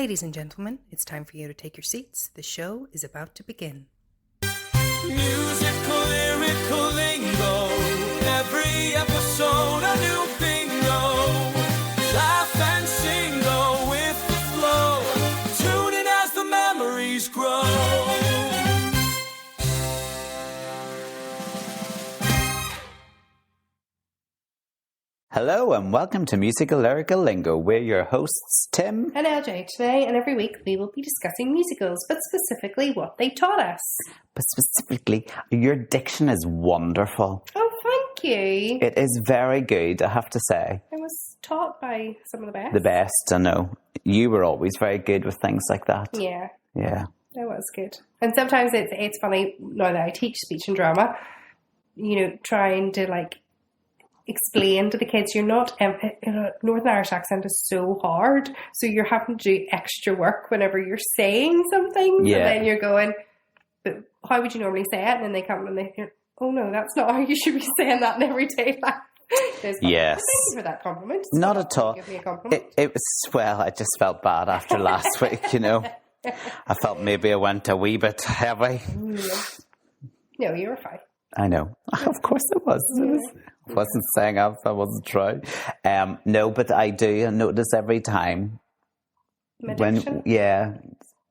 Ladies and gentlemen, it's time for you to take your seats. The show is about to begin. Musical, lyrical lingo. Every episode a new bingo. Laugh and sing, go with the flow. Tune in as the memories grow. Hello and welcome to Musical Lyrical Lingo. We're your hosts, Tim And LJ today, and every week we will be discussing musicals, but specifically what they taught us. But specifically, your diction is wonderful. Oh, thank you. It is very good, I have to say. I was taught by some of the best. The best, I know. You were always very good with things like that. Yeah, Yeah. that was good. And sometimes it's funny, now that I teach speech and drama, trying to explain to the kids Northern Irish accent is so hard, so you're having to do extra work whenever you're saying something. Yeah. And then you're going, but how would you normally say it? And then they come and they think, oh no, that's not how you should be saying that in everyday life. Yes. Thank you for that compliment. Not at all. Give me a compliment. It was, well, I just felt bad after last week, I felt maybe I went a wee bit heavy. No, you were fine. I know. Of course it was. I wasn't saying I wasn't trying. No, but I do notice every time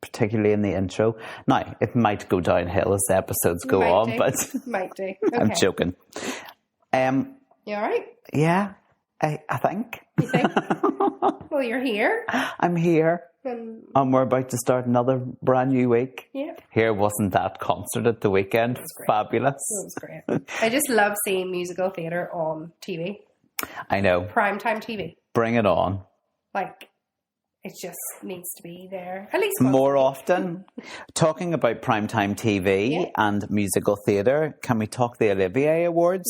particularly in the intro. Now, it might go downhill as the episodes go on, but might do. Okay. I'm joking. You all right? Yeah, I think. You think? Well, you're here. I'm here. And we're about to start another brand new week. Yeah. Here wasn't that concert at the weekend. Fabulous. It was great. I just love seeing musical theatre on TV. I know. Primetime TV. Bring it on. It just needs to be there. At least once. More often. Talking about primetime TV and musical theatre, can we talk the Olivier Awards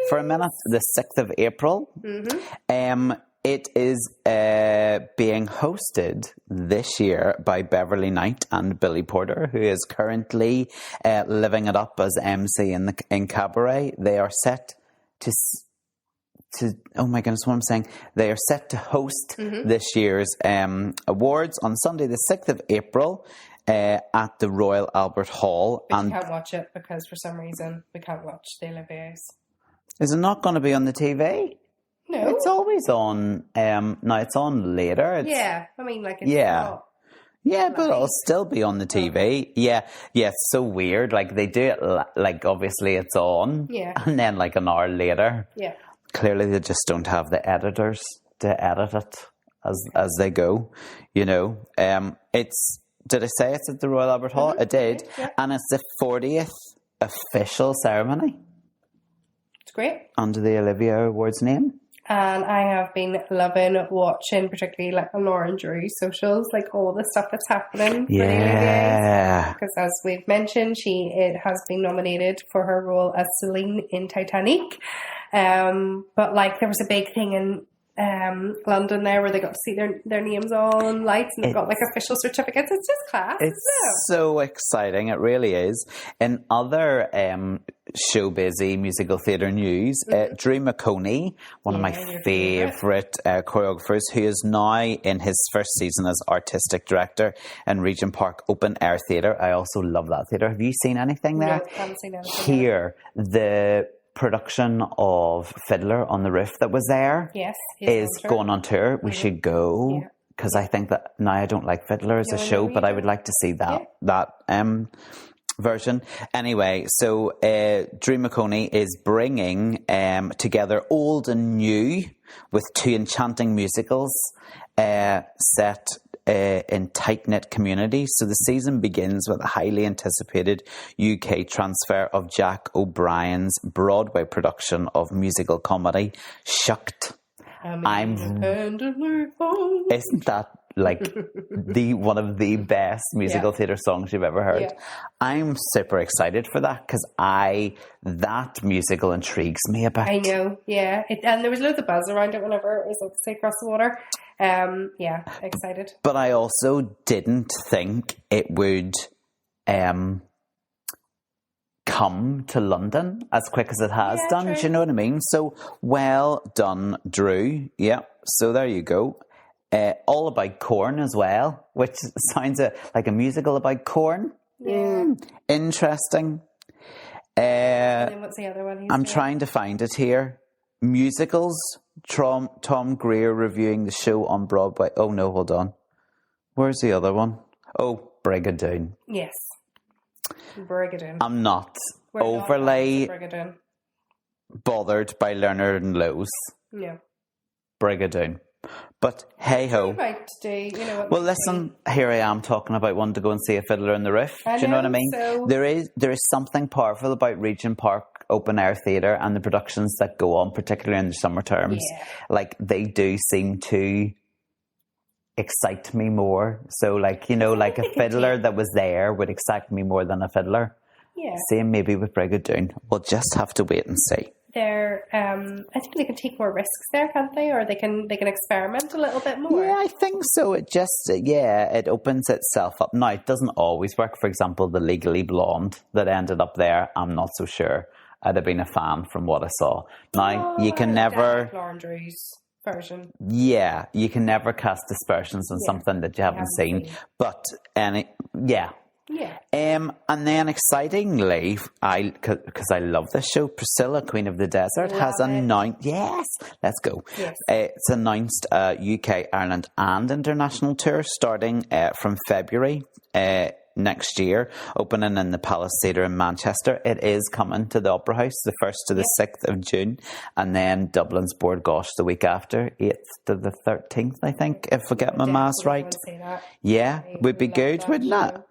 for a minute? The 6th of April. Mm-hmm. It is being hosted this year by Beverly Knight and Billy Porter, who is currently living it up as MC in Cabaret. They are set to oh my goodness, what I'm saying. They are set to host this year's awards on Sunday, the 6th of April at the Royal Albert Hall. But you can't watch it because for some reason we can't watch the Olivier's. Is it not going to be on the TV? No. It's always on, now it's on later. It's not. Yeah, but it'll still be on the TV. Yeah, it's so weird. They do it, obviously it's on. Yeah. And then, an hour later. Yeah. Clearly they just don't have the editors to edit it as they go, Did I say it's at the Royal Albert Hall? I did. Yeah. And it's the 40th official ceremony. It's great. Under the Olivier Awards name. And I have been loving watching, particularly Lauren Drew's socials, all the stuff that's happening. Yeah. Because as we've mentioned, it has been nominated for her role as Celine in Titanic. But there was a big thing in London there where they got to see their names on lights and they've got official certificates. It's just class. It's so exciting. It really is. In other showbizy musical theatre news, Drew McConey, one of my favourite choreographers, who is now in his first season as artistic director in Regent Park Open Air Theatre. I also love that theatre. Have you seen anything there? No, I haven't seen anything here. The production of Fiddler on the Roof that was there is going on tour. We should go because I think that now I don't like Fiddler as a show, but I would like to see that version. Anyway, so Drew McConey is bringing together old and new with 2 enchanting musicals set in tight-knit communities. So the season begins with a highly anticipated UK transfer of Jack O'Brien's Broadway production of musical comedy Shucked. Isn't that one of the best musical theatre songs you've ever heard? I'm super excited for that because that musical intrigues me a bit. I know, yeah. And there was loads of buzz around it whenever it was across the water. Excited. But I also didn't think it would come to London as quick as it has done. True. Do you know what I mean? So well done, Drew. Yeah. So there you go. All About Corn as well, which sounds like a musical about corn. Yeah. Interesting. And then what's the other one? I'm trying to find it here. Musicals. Tom Greer reviewing the show on Broadway. Oh no, hold on. Where's the other one? Oh, Brigadoon. Yes. Brigadoon. I'm not overly bothered by Leonard and Lowe's. No. Brigadoon. But hey ho. Well, listen, here I am talking about wanting to go and see a Fiddler in the Roof. Do you know what I mean? So... There is something powerful about Regent Park open air theatre and the productions that go on, particularly in the summer terms. Yeah. Like, they do seem to excite me more. So, like, you know, like a fiddler that was there would excite me more than a fiddler. Yeah. Same maybe with Brigadoon. We'll just have to wait and see. I think they can take more risks there, can't they? Or they can experiment a little bit more. Yeah, I think so. It just, it opens itself up. Now, it doesn't always work. For example, the Legally Blonde that ended up there, I'm not so sure I'd have been a fan from what I saw. Now, you can never... Lauren Drew's version. Yeah, you can never cast aspersions on something that you haven't seen. But, yeah. Yeah. And then excitingly, because I love this show, Priscilla, Queen of the Desert, has announced. Yes, let's go. Yes. It's announced a UK, Ireland, and international tour starting from February next year, opening in the Palace Theatre in Manchester. It is coming to the Opera House the 1st to the 6th of June, and then Dublin's Bord Gosh the week after, 8th to the 13th, I think, if I get my maths right. Yeah, would be good, wouldn't it?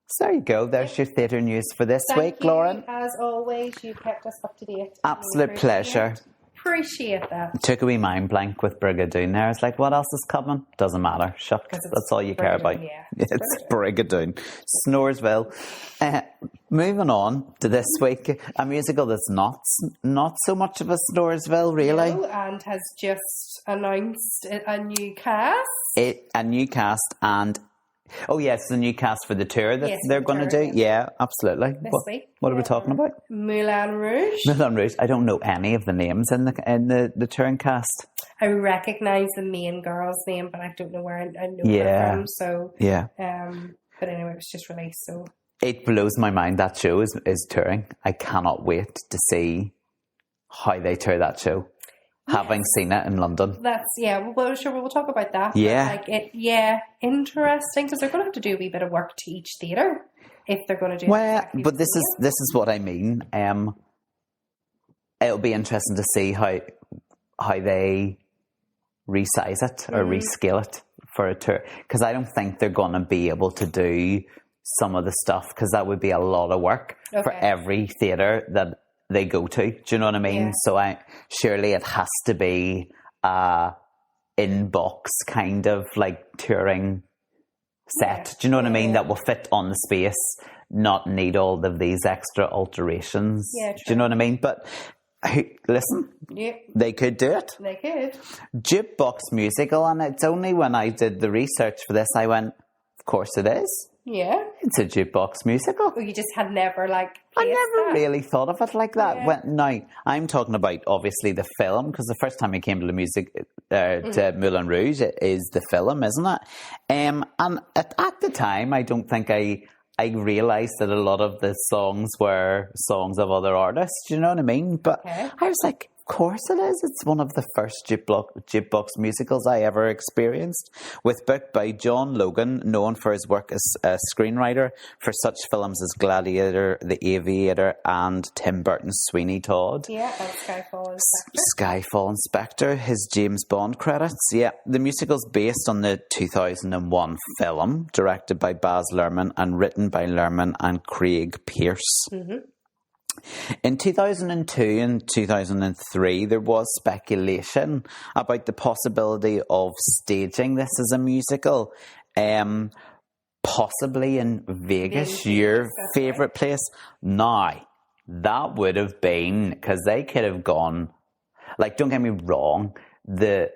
So there you go. There's your theatre news for this week, Lauren. As always, you kept us up to date. Absolute pleasure. Appreciate that. Took a wee mind blank with Brigadoon there. It's like, what else is coming? Doesn't matter. Shucks. That's all you care about. Yeah. It's Brigadoon. Snoresville. Moving on to this week, a musical that's not so much of a Snoresville, really. No, and has just announced a new cast. A new cast and... Oh, yes, the new cast for the tour that they're going to do. Yeah, absolutely. This week. What are we talking about? Moulin Rouge. Moulin Rouge. I don't know any of the names in the touring cast. I recognise the main girl's name, but I don't know where I know her from. So, but anyway, it was just released. So it blows my mind that show is touring. I cannot wait to see how they tour that show. Having seen it in London. Well, sure, we'll talk about that. Yeah. Interesting, because they're going to have to do a wee bit of work to each theatre if they're going to do but this is what I mean. It'll be interesting to see how they resize it or rescale it for a tour. Because I don't think they're going to be able to do some of the stuff, because that would be a lot of work for every theatre that they go to. Do you know what I mean? Yeah. So surely it has to be in-box kind of like touring set. Do you know what I mean? That will fit on the space, not need all of these extra alterations. Yeah, do you know what I mean? But listen, they could do it. They could. Jukebox musical, and it's only when I did the research for this I went, of course it is. Yeah. It's a jukebox musical. Well, you just had never I never really thought of it like that. Yeah. Now, I'm talking about obviously the film, because the first time I came to the music, to Moulin Rouge, it is the film, isn't it? And at the time, I don't think I realised that a lot of the songs were songs of other artists. Do you know what I mean? But I was like, of course it is. It's one of the first jukebox musicals I ever experienced, with book by John Logan, known for his work as a screenwriter for such films as Gladiator, The Aviator, and Tim Burton's Sweeney Todd. Yeah, and Skyfall Inspector. Skyfall Inspector, his James Bond credits. Yeah, the musical's based on the 2001 film, directed by Baz Luhrmann and written by Luhrmann and Craig Pearce. Mm-hmm. In 2002 and 2003, there was speculation about the possibility of staging this as a musical, possibly in Vegas, your favourite place. Now, that would have been, because they could have gone, like, don't get me wrong, the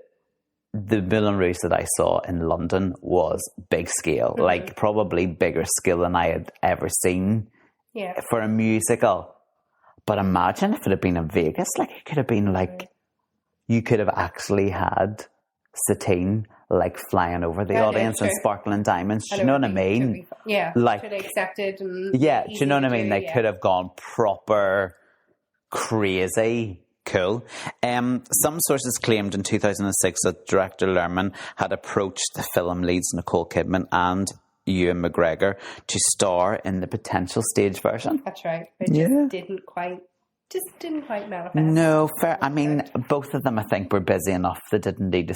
Moulin Rouge that I saw in London was big scale, like probably bigger scale than I had ever seen for a musical. But imagine if it had been in Vegas, like it could have been like, you could have actually had Satine like flying over the audience and sparkling diamonds. Do you know what I mean? Like accepted. And do you know what I mean? They could have gone proper crazy. Cool. Some sources claimed in 2006 that director Luhrmann had approached the film leads Nicole Kidman and Ewan McGregor to star in the potential stage version. That's right. It just didn't quite manifest. No, fair. I mean, both of them, I think, were busy enough. They didn't need a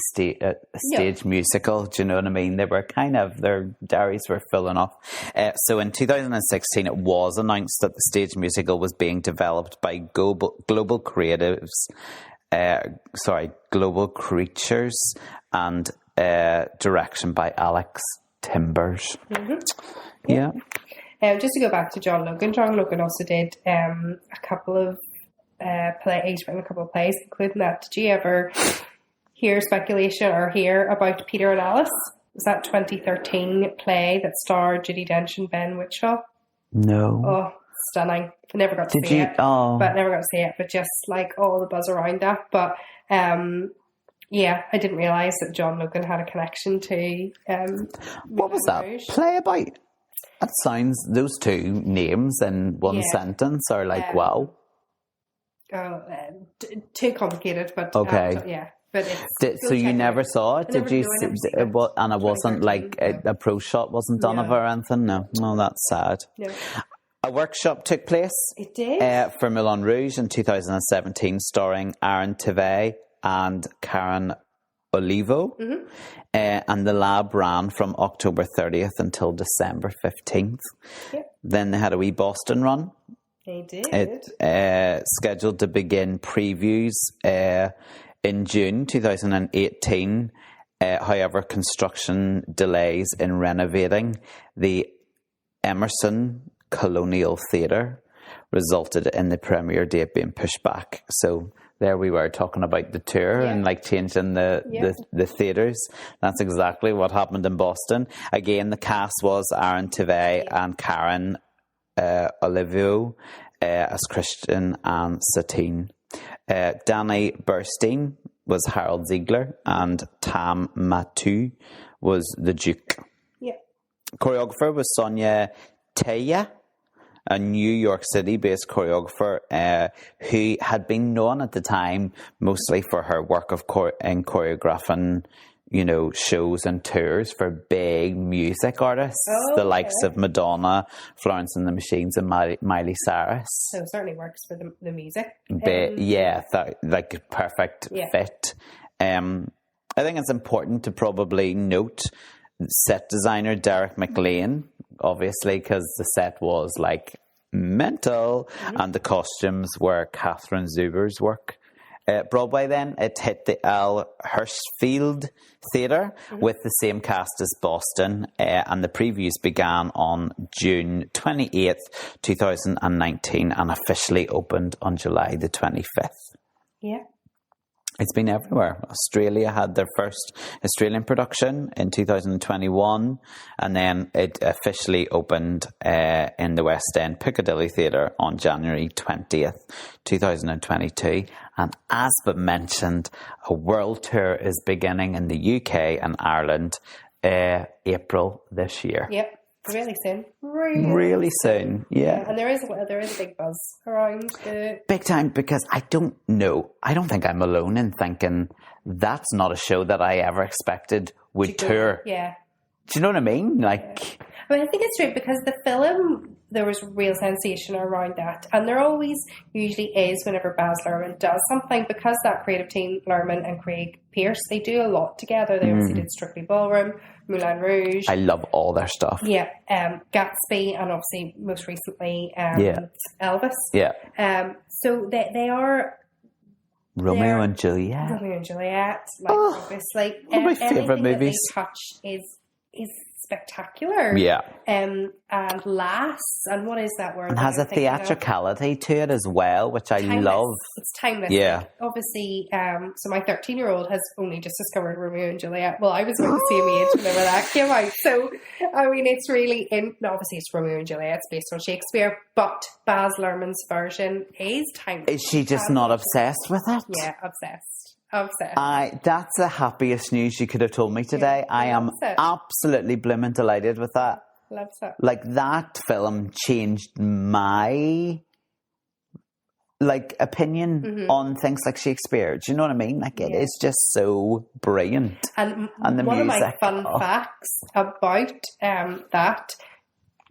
stage musical. Do you know what I mean? They were their diaries were full enough. So in 2016, it was announced that the stage musical was being developed by Global Creatures and direction by Alex Timbers. Mm-hmm. Yeah. Just to go back to John Logan also did a couple of plays, written a couple of plays, including that. Did you ever hear speculation or hear about Peter and Alice? Was that 2013 play that starred Judi Dench and Ben Whishaw? No. Oh, stunning. I never got to see it. But just like all the buzz around that. But yeah, I didn't realise that John Logan had a connection to what was that Rouge. Play about? That sounds, those two names in one sentence are like, wow. Too complicated, but okay. But it's so you never saw it? Did you see it? And it wasn't like a pro shot wasn't done of it or anything? No, that's sad. No. A workshop took place. It did. For Moulin Rouge in 2017, starring Aaron Tveit and Karen Olivo. Mm-hmm. And the lab ran from October 30th until December 15th. Yep. Then they had a wee Boston run. They did. It scheduled to begin previews in June 2018. However, construction delays in renovating the Emerson Colonial Theatre resulted in the premiere date being pushed back. So there we were talking about the tour and like changing the theatres. That's exactly what happened in Boston. Again, the cast was Aaron Tveit and Karen Olivo as Christian and Satine. Danny Burstein was Harold Ziegler and Tam Matu was the Duke. Yeah. Choreographer was Sonia Teya, a New York City-based choreographer who had been known at the time mostly for her work in choreographing, shows and tours for big music artists, the likes of Madonna, Florence and the Machines, and Miley Cyrus. So it certainly works for the music. Perfect fit. I think it's important to probably note set designer Derek McLean, obviously, because the set was like mental, and the costumes were Catherine Zuber's work. Broadway then, it hit the Al Hirschfeld Theatre with the same cast as Boston, and the previews began on June 28th, 2019 and officially opened on July the 25th. Yeah. It's been everywhere. Australia had their first Australian production in 2021, and then it officially opened in the West End Piccadilly Theatre on January 20th, 2022. And as but mentioned, a world tour is beginning in the UK and Ireland April this year. Yep. Really soon. Really soon, yeah. And there is a big buzz around the... Big time, because I don't think I'm alone in thinking that's not a show that I ever expected would tour. Yeah. Do you know what I mean? Like... I mean, I think it's true, because the film, there was real sensation around that. And there always usually is whenever Baz Luhrmann does something, because that creative team, Luhrmann and Craig Pearce, they do a lot together. They obviously did Strictly Ballroom, Moulin Rouge. I love all their stuff. Yeah. Gatsby, and obviously most recently Elvis. Yeah. So they are... Romeo and Juliet. Obviously. One of my favourite movies. That they touch is spectacular. Yeah. And lasts, and what is that word? And has a theatricality to it as well, which I love. It's timeless. Yeah. Like, obviously, so my 13-year-old has only just discovered Romeo and Juliet. Well, I was about the same age whenever that came out. So, I mean, it's really, obviously it's Romeo and Juliet, it's based on Shakespeare, but Baz Luhrmann's version is timeless. Is she just not obsessed with it? Yeah, obsessed. Obsessed. That's the happiest news you could have told me today. Yeah, I am absolutely blooming delighted with that. Loves it. Like, that film changed my opinion on things like Shakespeare. Do you know what I mean? Like, it is just so brilliant. And the one music, of my fun facts about that,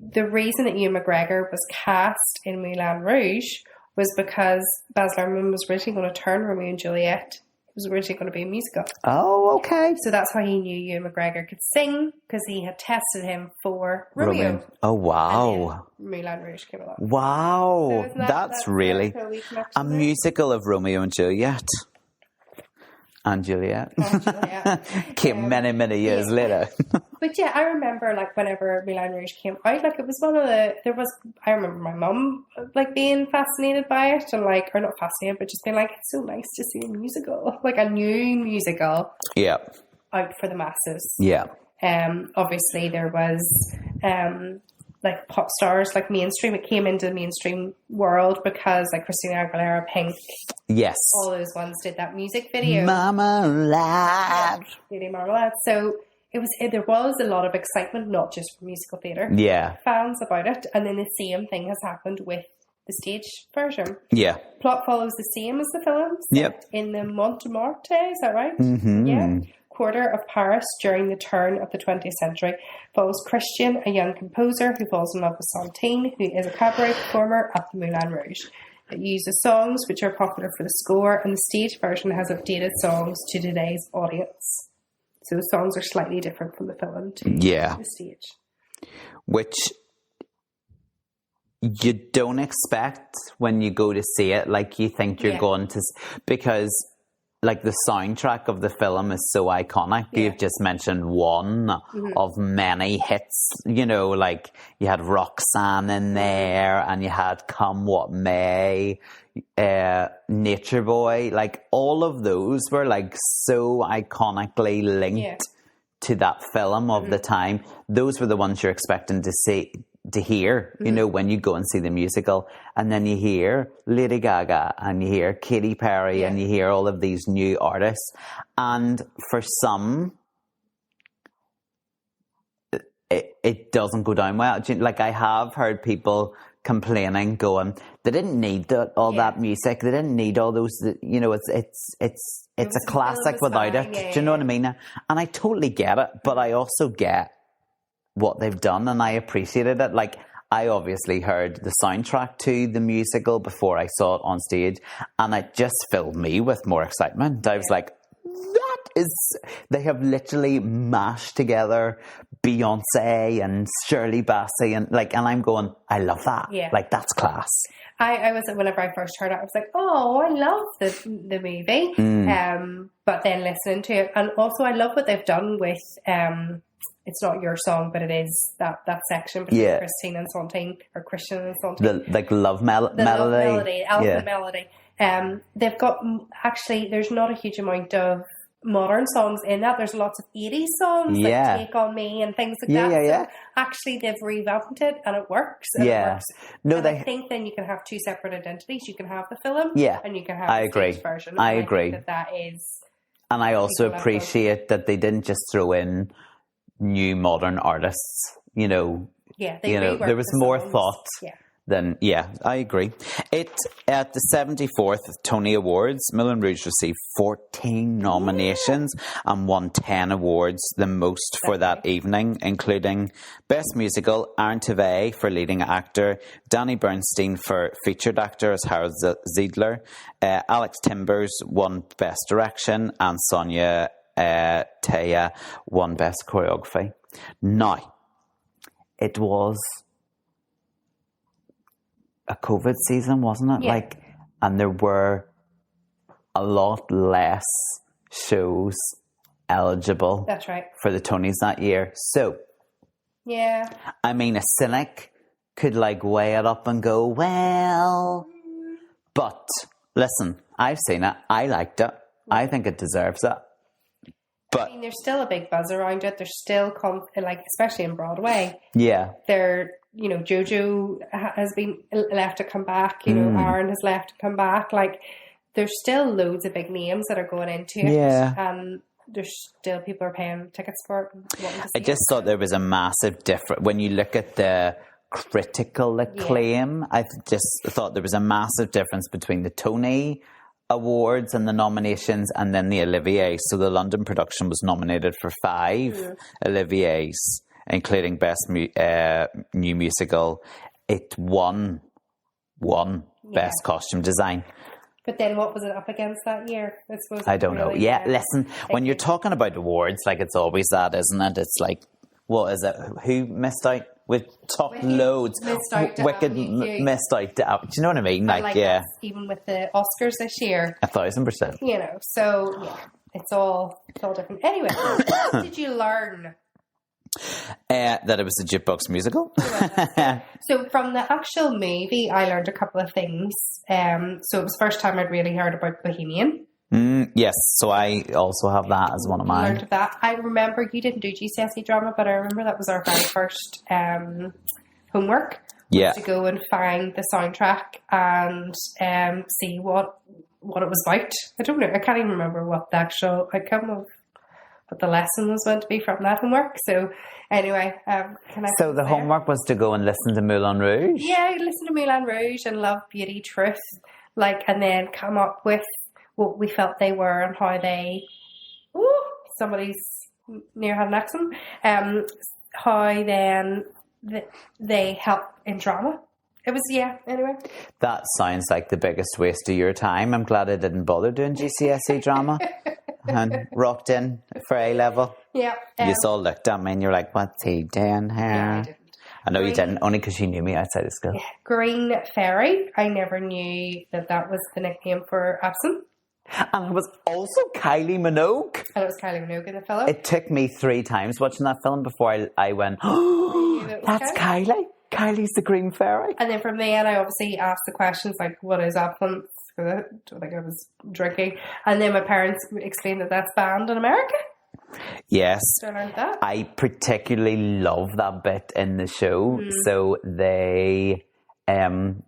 the reason that Ewan McGregor was cast in Moulin Rouge was because Baz Luhrmann was originally going to turn Romeo and Juliet. It was originally going to be a musical. Oh, okay. So that's how he knew Ewan McGregor could sing, because he had tested him for Romeo. Oh, wow. Moulin Rouge came along. Wow. So that's really a musical of Romeo and Juliet. And Juliet. Came many, many years later. But yeah, I remember whenever Moulin Rouge came out, it was one of the, I remember my mum being fascinated by it and or not fascinated, but just being it's so nice to see a musical, a new musical. Yeah. Out for the masses. Yeah. Obviously there was, pop stars, mainstream. It came into the mainstream world because Christina Aguilera, Pink. Yes. All those ones did that music video. Marmalade. Lady Marmalade. So there was a lot of excitement, not just for musical theatre fans about it. And then the same thing has happened with the stage version. Yeah. Plot follows the same as the film. Yep. In the Montmartre, is that right? Mm-hmm. Yeah. Quarter of Paris during the turn of the 20th century follows Christian, a young composer who falls in love with Santine, who is a cabaret performer at the Moulin Rouge. It uses songs which are popular for the score, and the stage version has updated songs to today's audience. So the songs are slightly different from the film to the stage. Which you don't expect when you go to see it. You think you're going to... Because... the soundtrack of the film is so iconic. Yeah. You've just mentioned one of many hits. You had Roxanne in there, and you had Come What May, Nature Boy. All of those were so iconically linked to that film of the time. Those were the ones you're expecting to hear, when you go and see the musical. And then you hear Lady Gaga and you hear Katy Perry and you hear all of these new artists. And for some, it doesn't go down well. I have heard people complaining, going, they didn't need all that music. They didn't need all those, it's a classic without it. Do you know what I mean? And I totally get it, but I also get what they've done, and I appreciated it. I obviously heard the soundtrack to the musical before I saw it on stage, and it just filled me with more excitement. I was they have literally mashed together Beyoncé and Shirley Bassey and I'm going, I love that. Yeah. That's class. I was, whenever I first heard it, I was oh, I love the movie. But then listening to it, and also I love what they've done with it's not your song, but it is that section between Christine and Santine, or Christian and Santine. The love melody. Love melody, elephant melody. They've got, actually, there's not a huge amount of modern songs in that. There's lots of 80s songs, Take On Me and things like that. So actually they've revamped it, and it works. And it works. No, I think then you can have two separate identities. You can have the film and you can have the stage version. I agree. That is... And I also appreciate that they didn't just throw in new modern artists, there was more thought than, I agree. At the 74th Tony Awards, Moulin Rouge received 14 nominations and won 10 awards, the most for that evening, including Best Musical, Aaron Tveit for leading actor, Danny Bernstein for featured actor as Harold Ziedler, Alex Timbers won Best Direction, and Sonia Taya won Best Choreography. Now, it was a COVID season, wasn't it? Yeah. And there were a lot less shows eligible. That's right. For the Tonys that year. So, I mean, a cynic could weigh it up and go, well, but listen, I've seen it. I liked it. I think it deserves it. But, I mean, there's still a big buzz around it. There's still, especially in Broadway. Yeah. Jojo has been left to come back. Aaron has left to come back. there's still loads of big names that are going into it. Yeah. And there's still people are paying tickets for it. I just thought there was a massive difference. When you look at the critical acclaim, I just thought there was a massive difference between the Tony Awards and the nominations and then the Olivier. So the London production was nominated for 5 Oliviers, including Best New Musical. It won Best Costume Design. But then what was it up against that year? I don't know. Yeah, listen, when you're talking about awards, like it's always that, isn't it? It's like, what is it? Who missed out? We've talked loads. Wicked missed out. Do you know what I mean? Like yeah. Even with the Oscars this year. 1,000%. You know, so yeah, it's all different. Anyway, what did you learn? That it was a jukebox musical. So from the actual movie, I learned a couple of things. So it was the first time I'd really heard about Bohemian. Yes, so I also have that as one of mine. Learned of that. I remember you didn't do GCSE drama, but I remember that was our very first homework. Yeah. To go and find the soundtrack and see what it was about. I don't know. I can't even remember what the actual outcome of what the lesson was meant to be from that homework. So anyway, So the homework was to go and listen to Moulin Rouge? Yeah, listen to Moulin Rouge and Love, Beauty, Truth, and then come up with what we felt they were and how they. Somebody's near had an accent. How then they help in drama. It was anyway. That sounds like the biggest waste of your time. I'm glad I didn't bother doing GCSE drama. And rocked in for A level. Yeah. You all looked at me and you're like, what's he doing here? Yeah, I didn't. I know you didn't, only because you knew me outside of school. Yeah. Green Fairy. I never knew that was the nickname for absinthe. And it was also Kylie Minogue. And it was Kylie Minogue in the film. It took me 3 times watching that film before I went, oh, that's Kylie. Kylie's the Green Fairy. And then from then I obviously asked the questions like, what is absinthe? Because I don't think I was drinking. And then my parents explained that that's banned in America. Yes. So I learned that. I particularly love that bit in the show. So they, when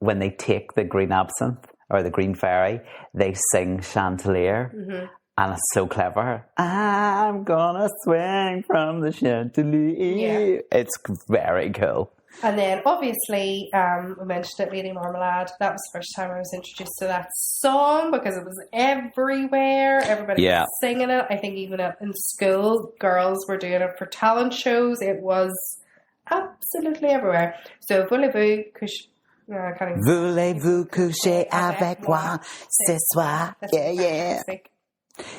they take the green absinthe or the Green Fairy, they sing Chandelier. And it's so clever. I'm gonna swing from the chandelier. Yeah. It's very cool. And then, obviously, we mentioned it, Lady Marmalade. That was the first time I was introduced to that song because it was everywhere. Everybody was singing it. I think even in school, girls were doing it for talent shows. It was absolutely everywhere. So, voulez-vous coucher avec moi ce soir? Yeah.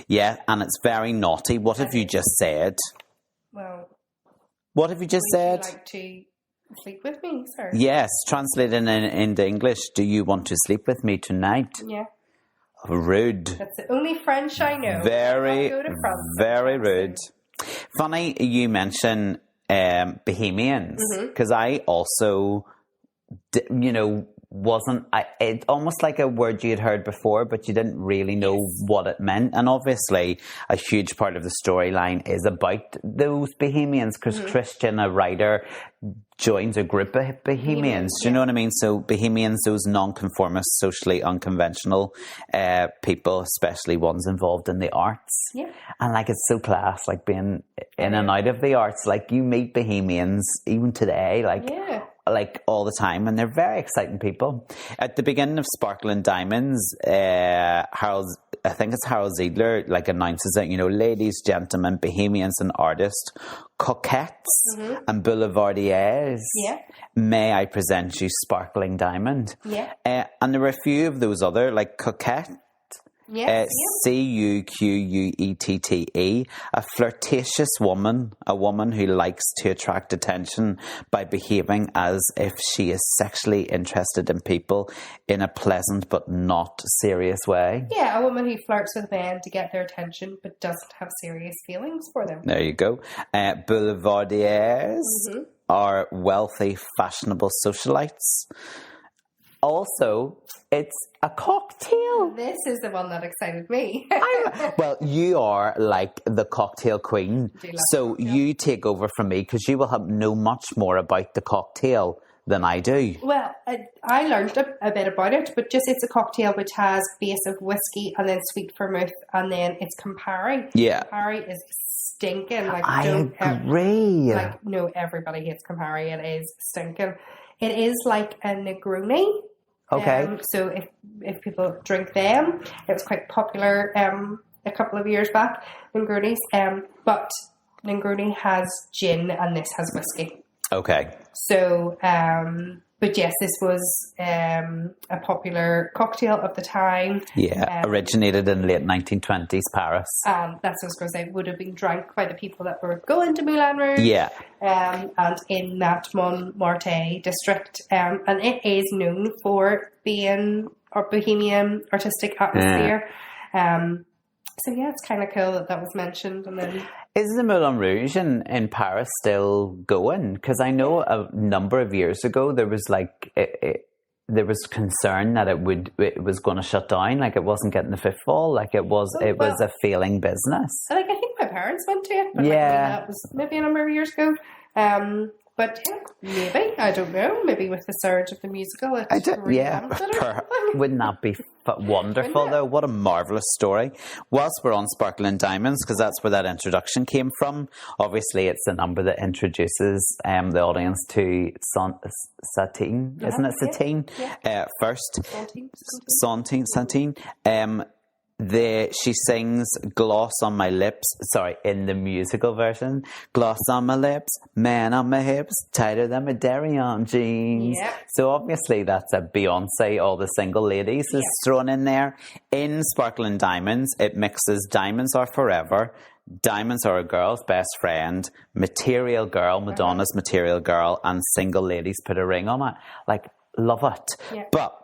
Yeah, and it's very naughty. What have you just said? Well, what have you just said? Would you like to sleep with me, sir? Yes, translated into English. Do you want to sleep with me tonight? Yeah. Rude. That's the only French I know. Very rude. Funny you mention Bohemians, because I also, it's almost like a word you had heard before, but you didn't really know what it meant. And obviously a huge part of the storyline is about those Bohemians, because Christian, a writer, joins a group of Bohemians. Do you know what I mean? So Bohemians, those non-conformist, socially unconventional people, especially ones involved in the arts. Yeah. And it's so class, being in and out of the arts. You meet Bohemians even today, all the time, and they're very exciting people. At the beginning of Sparkling Diamonds, Harold Ziedler announces that, ladies, gentlemen, Bohemians and artists, coquettes and boulevardiers, may I present you Sparkling Diamond? Yeah. And there were a few of those other, coquette, Cuquette, a flirtatious woman, a woman who likes to attract attention by behaving as if she is sexually interested in people in a pleasant but not serious way. Yeah, a woman who flirts with men to get their attention but doesn't have serious feelings for them. There you go. Boulevardiers are wealthy, fashionable socialites. Also, it's a cocktail. This is the one that excited me. Well, you are the cocktail queen. So you take over from me because you will know much more about the cocktail than I do. Well, I learned a bit about it, but just it's a cocktail which has base of whiskey and then sweet vermouth and then it's Campari. Yeah. Campari is stinking. Like, I agree. No, everybody hates Campari. It is stinking. It is like a Negroni. Okay. So if people drink them, it was quite popular a couple of years back, Negronis. But Negroni has gin and this has whiskey. Okay. So, but yes, this was a popular cocktail of the time. Yeah, originated in late 1920s Paris. That's what I was going to say. Would have been drank by the people that were going to Moulin Rouge. Yeah. And in that Montmartre district. And it is known for being a bohemian artistic atmosphere. So yeah, it's kind of cool that was mentioned. And then, is the Moulin Rouge in Paris still going? Because I know a number of years ago there was like there was concern that it was going to shut down, like it wasn't getting the footfall, like it was a failing business. Like I think my parents went to it, but that was maybe a number of years ago. But yeah, maybe, I don't know, maybe with the surge of the musical, wouldn't that be wonderful though? What a marvellous story. Whilst we're on Sparkling Diamonds, because that's where that introduction came from, obviously it's the number that introduces the audience to Satine, isn't it? Satine? Yeah. First. Satine. She sings Gloss on My Lips, in the musical version, gloss on my lips, man on my hips, tighter than my Darion jeans. Yep. So obviously that's a Beyoncé, all the single ladies is thrown in there. In Sparkling Diamonds, it mixes Diamonds Are Forever, Diamonds Are a Girl's Best Friend, Material Girl, Madonna's Material Girl, and Single Ladies Put a Ring on It. Like, love it. Yep. But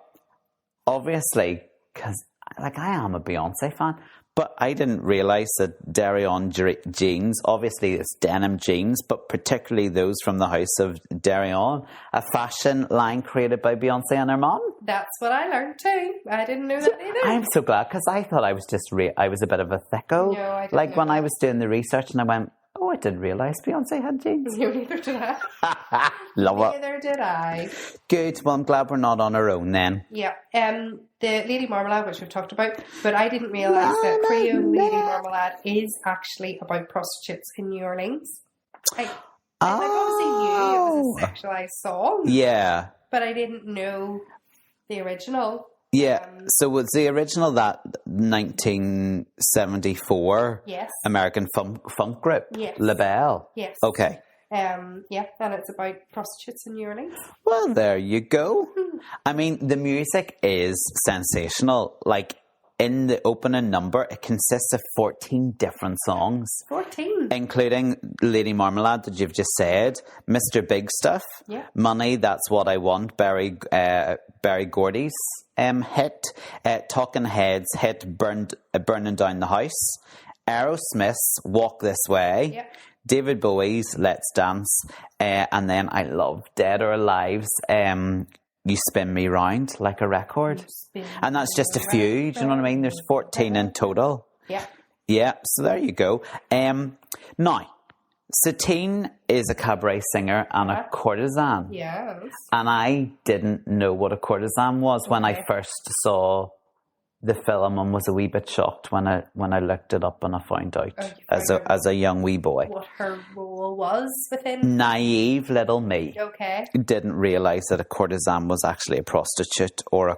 obviously, because I am a Beyoncé fan, but I didn't realise that Darion jeans, obviously it's denim jeans, but particularly those from the house of Darion, a fashion line created by Beyoncé and her mom. That's what I learned too. I didn't know that either. I'm so glad, because I thought I was I was a bit of a thicko. No, I didn't know when I was doing the research and I went, oh, I didn't realise Beyoncé had jeans. No, neither did I. Love it. Neither did I. Good. Well, I'm glad we're not on our own then. Yeah. The Lady Marmalade, which we've talked about, but I didn't realise that Creole Lady Marmalade is actually about prostitutes in New Orleans. I obviously knew it was a sexualised song. Yeah. But I didn't know the original. Yeah, so was the original that 1974 American funk group? Yes. LaBelle? Yes. Okay. And it's about prostitutes in New Orleans. Well, there you go. I mean, the music is sensational. Like, in the opening number, it consists of 14 different songs. 14? Including Lady Marmalade that you've just said, Mr. Big Stuff, Money, That's What I Want, Barry Gordy's hit, Talking Heads hit, Burning Down the House, Aerosmith's Walk This Way, David Bowie's Let's Dance, and then I love Dead or Alive's You Spin Me Round Like a Record. And that's just a few, do you know what I mean? There's 14 in total. Yeah. Yeah, so there you go. Now, Satine is a cabaret singer and a courtesan. Yes. And I didn't know what a courtesan was when I first saw the film, and was a wee bit shocked when I looked it up and I found out as a young wee boy what her role was within. Naive little me. Okay. Didn't realise that a courtesan was actually a prostitute or a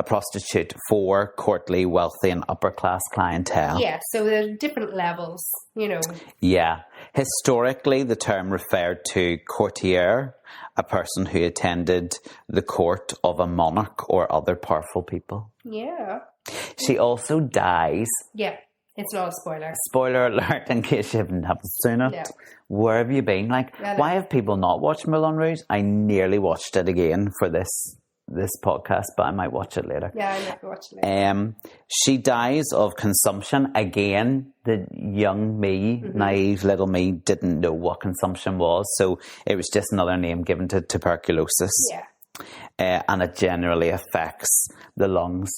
prostitute for courtly, wealthy, and upper class clientele. Yeah. So there's different levels, you know. Yeah. Historically, the term referred to courtier, a person who attended the court of a monarch or other powerful people. Yeah. She also dies. Yeah, it's not a spoiler. Spoiler alert, in case you haven't seen it. Yeah. Where have you been? Why have people not watched Moulin Rouge? I nearly watched it again for this podcast, but I might watch it later. Yeah, I might watch it later. She dies of consumption. Again, the young me, naive little me, didn't know what consumption was, so it was just another name given to tuberculosis. Yeah. And it generally affects the lungs.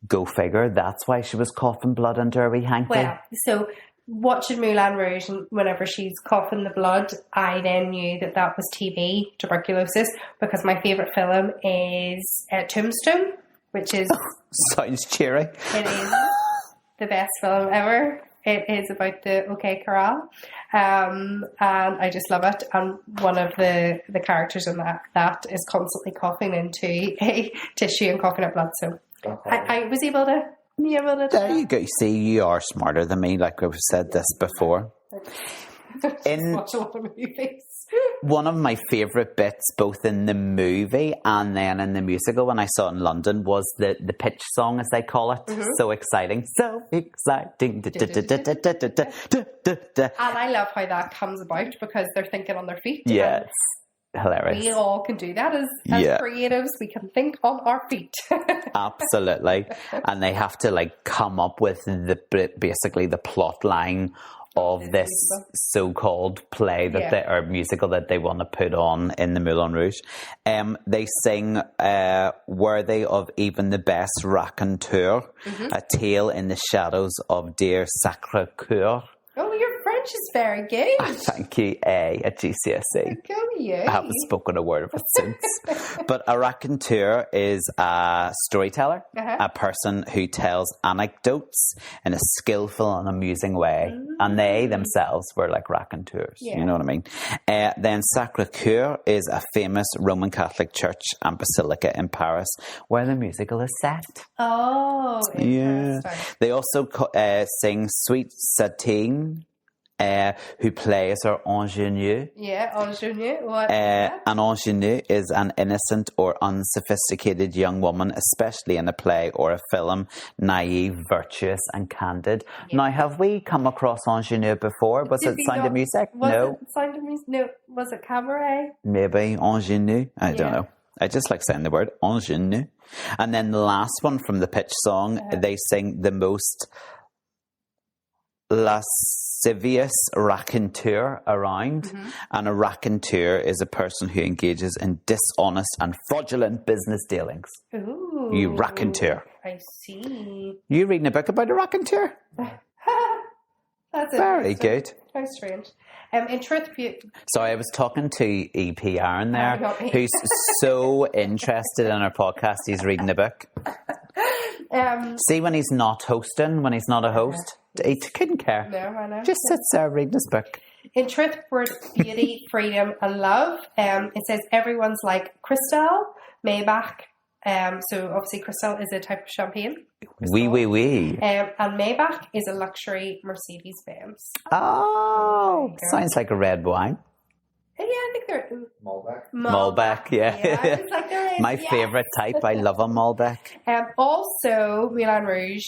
Go figure. That's why she was coughing blood into her wee hanky. Well, so watching Moulin Rouge, and whenever she's coughing the blood, I then knew that was TB, tuberculosis, because my favourite film is Tombstone, which is... Sounds cheery. It is the best film ever. It is about the OK Corral, and I just love it. And one of the characters in that is constantly coughing into a tissue and coughing up blood. So I was able to be able to. There you go. See, you are smarter than me. Like we've said this before. Watch a lot of movies. One of my favourite bits, both in the movie and then in the musical when I saw it in London, was the pitch song, as they call it. Mm-hmm. So exciting. So exciting. And I love how that comes about because they're thinking on their feet. Yes. Hilarious. We all can do that as creatives. We can think on our feet. Absolutely. And they have to like come up with basically the plot line of this so-called play that or musical that they want to put on in the Moulin Rouge. They sing worthy of even the best raconteur, a tale in the shadows of dear Sacré-Cœur. Oh, your French is very good. Thank you, A at GCSE. Go you. I haven't spoken a word of it since. But a raconteur is a storyteller, a person who tells anecdotes in a skillful and amusing way. And they themselves were like raconteurs, you know what I mean? Then Sacré-Cœur is a famous Roman Catholic church and basilica in Paris where the musical is set. Oh, interesting. They also sing Sweet Satine, who plays her ingenue. Yeah, ingenue. What? An ingenue is an innocent or unsophisticated young woman, especially in a play or a film, naive, virtuous, and candid. Yeah. Now, have we come across ingenue before? Was it Sound of Music? No. Sound of Music? No. Was it Cabaret? Maybe ingenue. I don't know. I just like saying the word ingenue. And then the last one from the pitch song, they sing the most lascivious raconteur around. And a raconteur is a person who engages in dishonest and fraudulent business dealings. Ooh, you raconteur. I see. You reading a book about a raconteur? That's very good. How strange. In truth, sorry, I was talking to EP Aaron there, who's so interested in our podcast. He's reading a book. See, when he's not hosting, when he's not a host, he couldn't care. No, I know. Just sits there reading his book. In truth, word beauty, freedom, and love. It says everyone's like Cristal, Maybach. So obviously, Cristal is a type of champagne. Oui. And Maybach is a luxury Mercedes-Benz. Oh, sounds like a red wine. Yeah, I think they're Malbec, yeah. It's like my favourite type. I love a Malbec. Also, Moulin Rouge.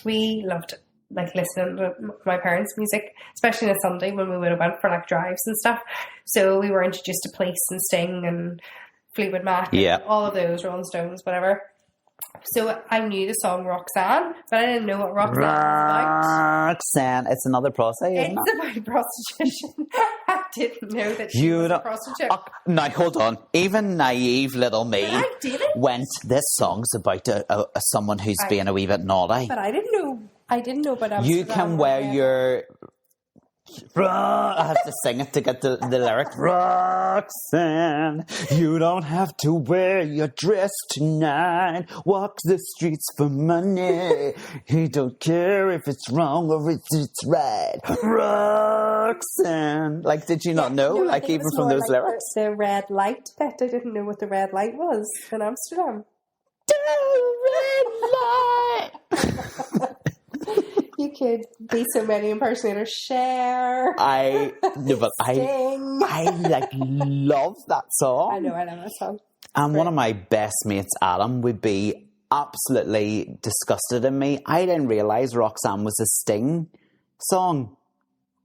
We loved like listening to my parents' music, especially on a Sunday when we would have went for like drives and stuff. So we were introduced to Police and Sting and Fleetwood Mac, and all of those, Rolling Stones, whatever. So I knew the song Roxanne, but I didn't know what Roxanne was about. Roxanne, it's another prostitute, isn't it? It's about prostitution. I didn't know that she was a prostitute. Now, hold on. Even naive little me went, this song's about someone who's being a wee bit naughty. But I didn't know about Amsterdam. You can wear your... I have to sing it to get the lyrics. Roxanne, you don't have to wear your dress tonight. Walk the streets for money. He don't care if it's wrong or if it's right. Roxanne. Like, did you not know? Like, even from those lyrics? The red light bit. I didn't know what the red light was in Amsterdam. The red light. You could be so many impersonators. Cher. I like love that song. I know, I love that song. And one of my best mates, Adam, would be absolutely disgusted in me. I didn't realise Roxanne was a Sting song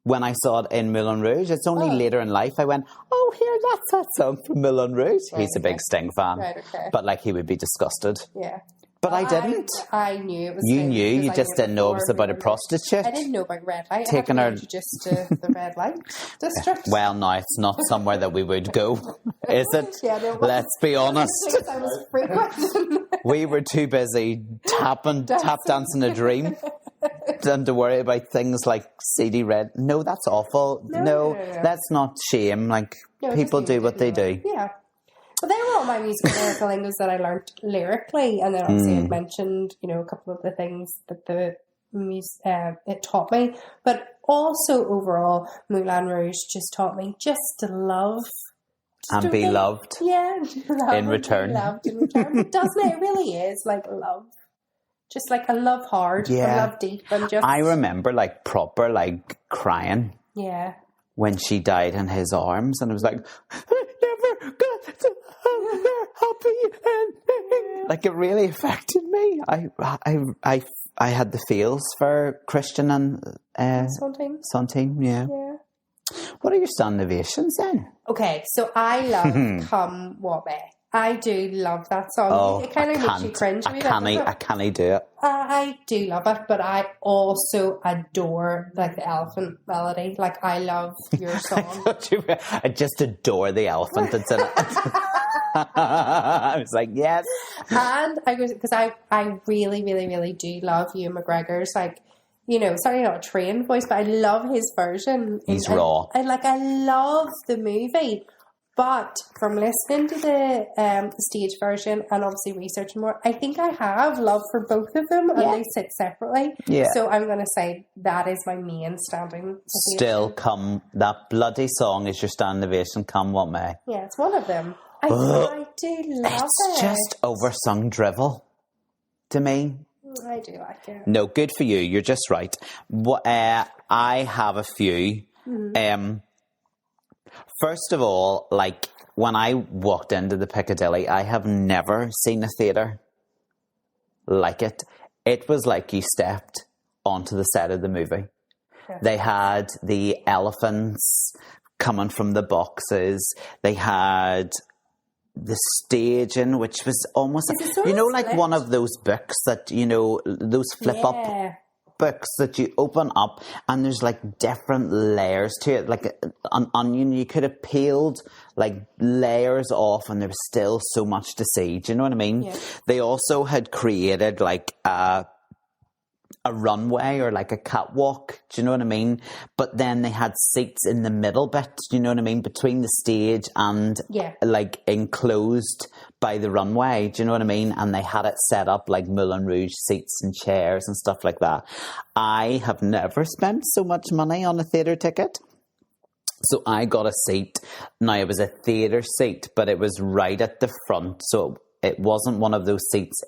when I saw it in Moulin Rouge. It's only later in life I went, oh, here, that's that song from Moulin Rouge. Right, he's a big Sting fan. Right, okay. But like he would be disgusted. Yeah. But I didn't. I knew it was. You knew. You just didn't know it was about a prostitute. I didn't know about red light. Taking her just to the red light district. Well, no, it's not somewhere that we would go, is it? Yeah, no, let's be honest. I was frequent. We were too busy tap dancing a dream. to worry about things like CD red. No, that's awful. No, let's not shame. Like, people do what they do. Yeah. Well, they were all my musical lingo's that I learnt lyrically, and then obviously I've mentioned, you know, a couple of the things that the it taught me, but also overall, Moulin Rouge just taught me just to love. And be loved. Yeah, in return. Loved in return. But doesn't it? It really is like love. Just like I love hard, I love deep, and just. I remember like proper like crying. Yeah. When she died in his arms, and it was like, I never got to have their happy ending. Like, it really affected me. I had the feels for Christian and Sontine, yeah. What are your standing ovations then? Okay, so I love Come What May. I do love that song. Oh, it kind of makes you cringe. I can't do it. I do love it, but I also adore like the elephant melody. Like, I love your song. I just adore the elephant that's in it. I was like, yes. And because I really, really, really do love Ewan McGregor's, like, you know, sorry, not a trained voice, but I love his version. He's raw. I love the movie. But from listening to the stage version and obviously researching more, I think I have love for both of them, and they sit separately. Yeah. So I'm going to say that is my main standing. Still, that bloody song is your standing ovation, Come What May. Yeah, it's one of them. I do love it. It's just oversung drivel to me. I do like it. No, good for you. You're just right. I have a few. First of all, like, when I walked into the Piccadilly, I have never seen a theatre like it. It was like you stepped onto the set of the movie. Yeah. They had the elephants coming from the boxes. They had the staging, which was almost, you know, like one of those books that, you know, those flip-up books that you open up and there's like different layers to it, like an onion. You could have peeled like layers off and there was still so much to see. Do you know what I mean? Yeah. They also had created like a runway or like a catwalk. Do you know what I mean? But then they had seats in the middle bit. Do you know what I mean? Between the stage and like enclosed by the runway. Do you know what I mean? And they had it set up like Moulin Rouge seats and chairs and stuff like that. I have never spent so much money on a theatre ticket. So I got a seat. Now, it was a theatre seat, but it was right at the front. So it wasn't one of those seats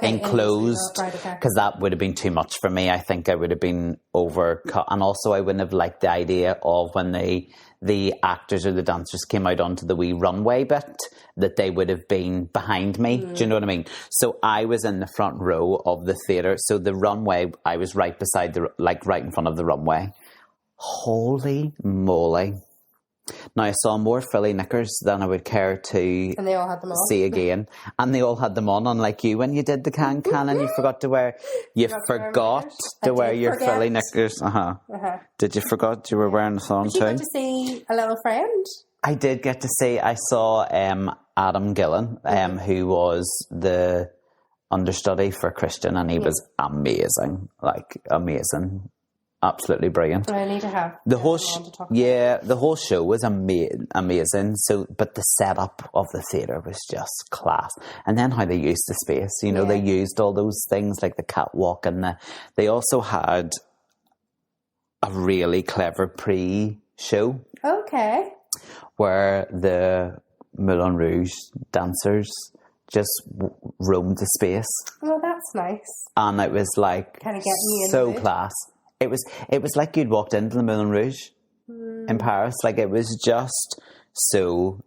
enclosed, because that would have been too much for me. I think I would have been overcut, and also I wouldn't have liked the idea of when the actors or the dancers came out onto the wee runway bit, that they would have been behind me. Do you know what I mean? So I was in the front row of the theatre, so the runway, I was right beside right in front of the runway. Holy moly. Now, I saw more frilly knickers than I would care to and they all had them on. See again. And they all had them on, unlike you when you did the can and you forgot to wear... You forgot to wear your frilly knickers. Did you forget you were wearing the on too? Did you get to see a little friend? I did get to see... I saw Adam Gillen, who was the understudy for Christian, and he was amazing. Like, amazing. Absolutely brilliant. I need to have the whole the whole show was amazing. So, but the setup of the theatre was just class, and then how they used the space. You know, they used all those things like the catwalk, and they also had a really clever pre-show. Okay. Where the Moulin Rouge dancers just roamed the space. Well, that's nice. And it was like kind of getting you so class. It was like you'd walked into the Moulin Rouge in Paris. Like, it was just so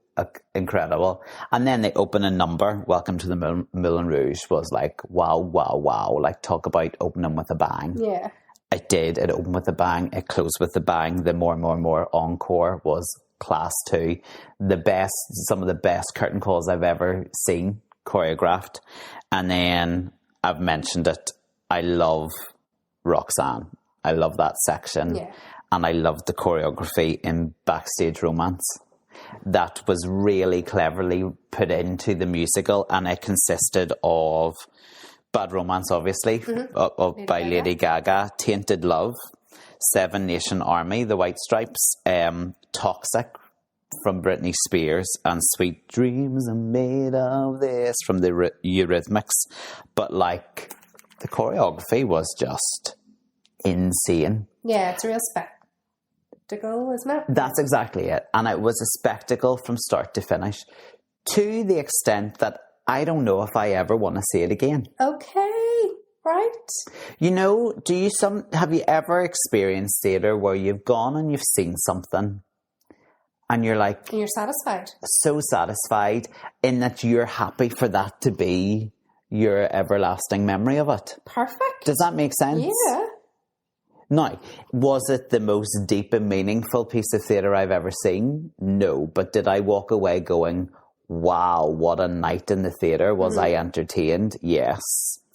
incredible. And then they open a number. Welcome to the Moulin Rouge was like, wow, wow, wow. Like, talk about opening with a bang. Yeah. It did. It opened with a bang. It closed with a bang. The more encore was class too. Some of the best curtain calls I've ever seen choreographed. And then I've mentioned it. I love Roxanne. I love that section. Yeah. And I love the choreography in Backstage Romance. That was really cleverly put into the musical, and it consisted of Bad Romance, obviously, by Lady Gaga. Tainted Love, Seven Nation Army, The White Stripes, Toxic from Britney Spears, and Sweet Dreams Are Made of This from the Eurythmics. But like, the choreography was just insane. Yeah, it's a real spectacle, isn't it? That's exactly it. And it was a spectacle from start to finish, to the extent that I don't know if I ever want to see it again. Okay, right. You know, have you ever experienced theatre where you've gone and you've seen something and you're like... And you're satisfied. So satisfied in that you're happy for that to be your everlasting memory of it. Perfect. Does that make sense? Yeah. Now, was it the most deep and meaningful piece of theatre I've ever seen? No. But did I walk away going, wow, what a night in the theatre? Was I entertained? Yes.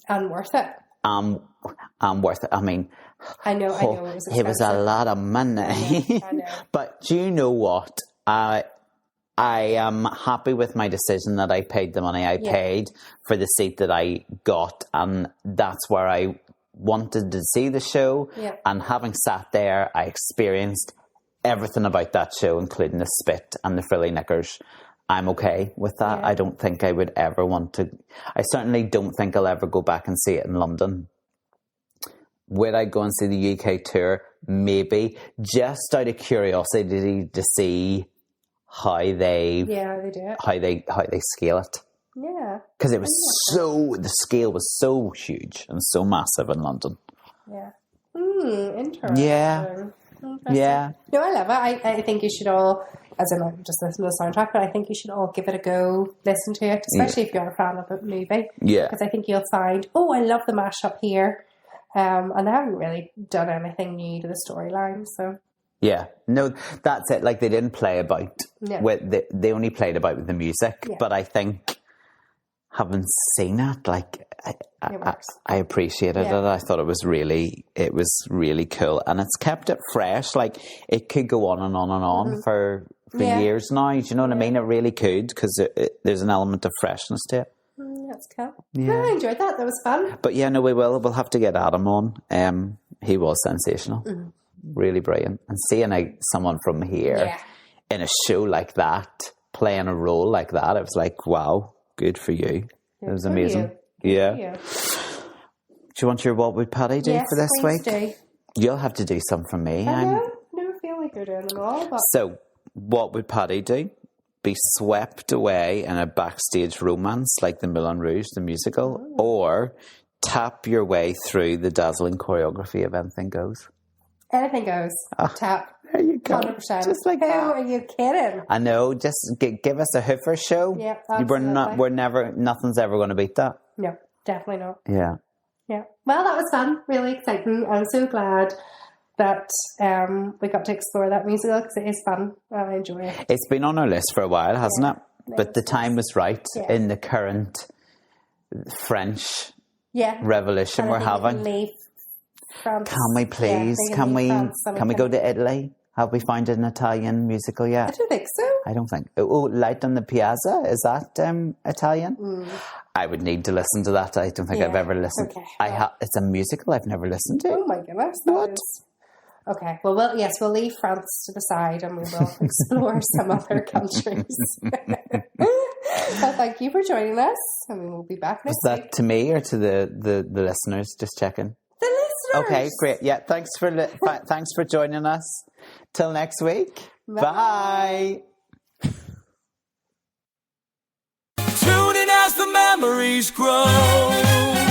And worth it. Worth it. I mean... I know. It was a lot of money. I know. But do you know what? I am happy with my decision that I paid the money I paid for the seat that I got. And that's where I wanted to see the show. Yeah. And having sat there, I experienced everything about that show, including the spit and the frilly knickers. I'm okay with that. Yeah. I don't think I would ever want to... I certainly don't think I'll ever go back and see it in London. Would I go and see the UK tour? Maybe. Just out of curiosity to see how they... Yeah, they do it. How they scale it. Yeah. Because it was the scale was so huge and so massive in London. Yeah. Interesting. Yeah. Interesting. Yeah. No, I love it. I think you should all, as in like just listen to the soundtrack, but I think you should all give it a go, listen to it, especially if you're a fan of the movie. Yeah. Because I think you'll find, I love the mashup here. And they haven't really done anything new to the storyline, so... Yeah, no, that's it. Like, they didn't play about they only played about with the music. Yeah. But I think, having seen it, like, I appreciated it. I thought it was really cool, and it's kept it fresh. Like, it could go on and on and on for years now. Do you know what I mean? It really could, because there's an element of freshness to it. That's cool. Yeah. I enjoyed that. That was fun. But yeah, no, we'll have to get Adam on. He was sensational. Really brilliant. And seeing someone from here in a show like that, playing a role like that, it was like, wow, good for you. It was amazing. Yeah. Do you want your What Would Paddy do for this week? Do. You'll have to do some for me. I know. Never feel like you're doing them all. But... So, what would Paddy do? Be swept away in a backstage romance like the Moulin Rouge, the musical, or tap your way through the dazzling choreography of Anything Goes? Anything Goes. Tap. There you go. 100%. Just like that. Are you kidding? I know. Just give us a Hoover show. Yeah, absolutely. Nothing's ever going to beat that. No, definitely not. Yeah. Yeah. Well, that was fun. Really exciting. I'm so glad that we got to explore that musical because it is fun. I enjoy it. It's been on our list for a while, hasn't it? But the time was right in the current French revolution we're having. Leave France. Can we please? Can we go to Italy? Have we found an Italian musical yet? I don't think so. I don't think. Oh, Light on the Piazza, is that Italian? I would need to listen to that. I don't think I've ever listened. Okay. It's a musical I've never listened to. Oh my goodness. What? Okay, well, we'll leave France to the side and we will explore some other countries. Well, thank you for joining us. I mean, we'll be back next week. Is that to me or to the listeners? Just checking. The listeners! Okay, great. Yeah, thanks for joining us. Till next week. Bye. Tune in as the memories grow.